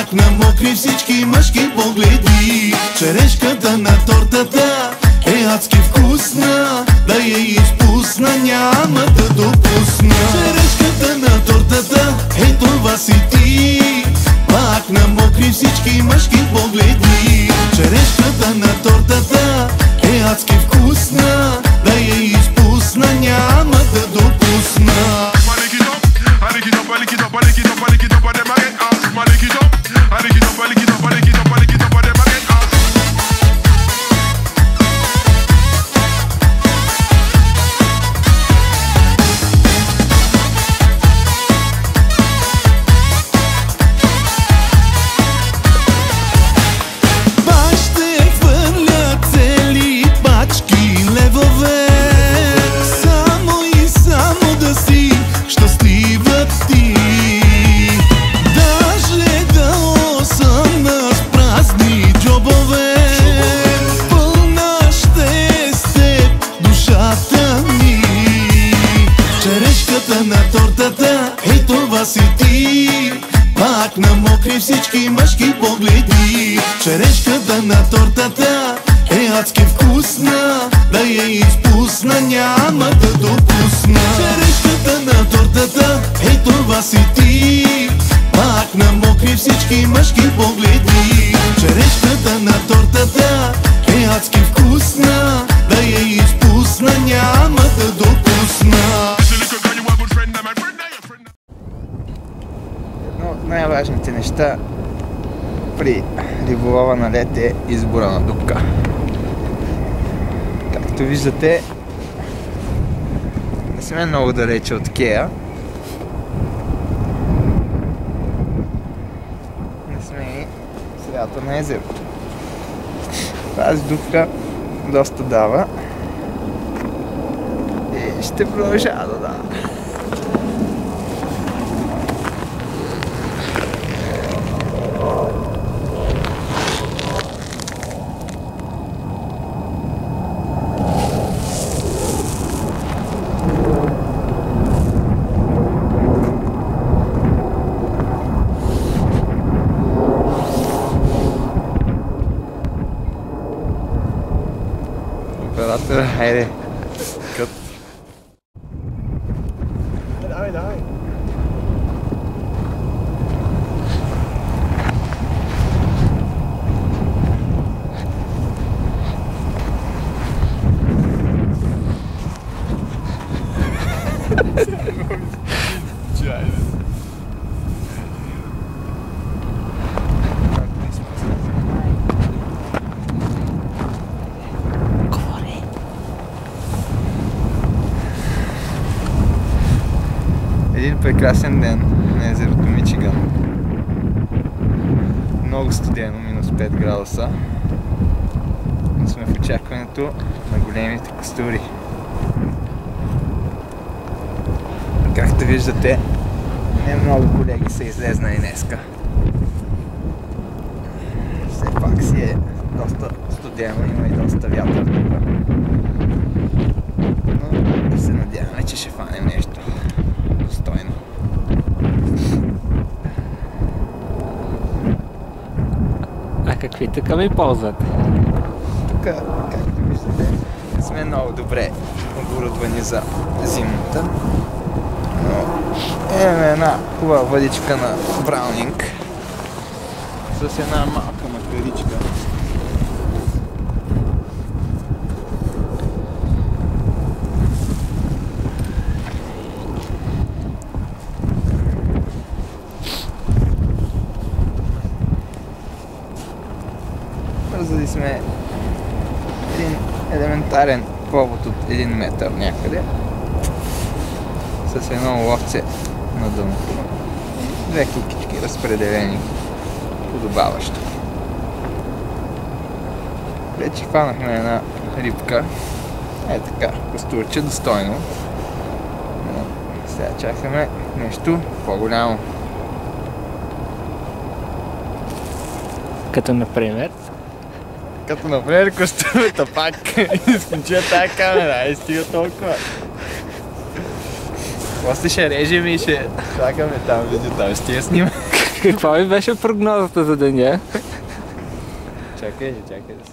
Пак намокри всички мъжки погледи. Черешката на тортата е адски вкусна, да я изпусна няма да допусна. Черешката на тортата, е това си ти. Пак намокри всички мъжки погледи. Черешката на тортата е адски вкусна, да я изпусна няма да допусна. На тортата, е това си ти. Пак намокри всички мъжки погледи. Черешката на тортата е адски вкусна, да я изпусна няма да допусна. Черешката на тортата, е това си ти. Пак намокри всички мъжки погледи. Черешката на тортата е адски вкусна, да я изпусна няма да допусна. Едно от най-важните неща при риболова на лед е избора на дупка. Както виждате, не сме много далече от кея. Не сме и в средата на езерото. Тази дупка доста дава и ще продължава да дава. Оператора, хайде, кът. Давай, давай. Един прекрасен ден на езерото Мичиган. Много студено, минус 5 градуса. Но сме в очакването на големите костури. Както виждате, не много колеги са излезнали днеска. Все пак си е доста студено, има и доста вятър тук. Но се надяваме, че ще фанем нещо достойно. А какви така ми ползвате? Тук, както виждате, сме много добре оборудвани за зимата. Но имаме една хубава въдичка на Браунинг с една малка макаричка. Бързали сме един елементарен повод от 1 метър някъде с едно ловце на дъното. 2 кукички разпределени подобаващо. Вече хванахме една рибка. Е така, костурче достойно. Но сега чакаме нещо по-голямо. Като например? Като например костюмата пак. Изключва тази камера, стига толкова. После ще режем и ще слагаме там видео, там ще я снимам. Каква ми беше прогнозата за деня? Чакай да се...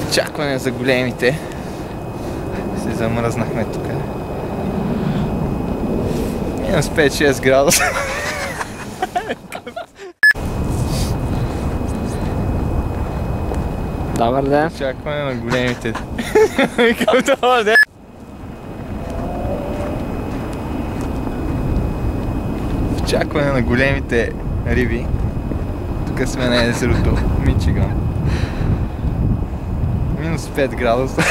Очакване за големите. Се замръзнахме тук. Минус 5-6 градуса. Добър ден. Очакване на големите. Добър ден. Очакване на големите риби. Тук сме на езерото Мичиган. Минус 5 градуса.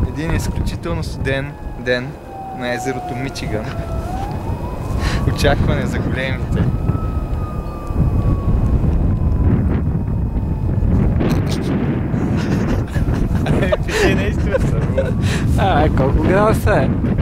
Един изключително студен ден на езерото Мичиган. Очакване за големите. Колко градуса е?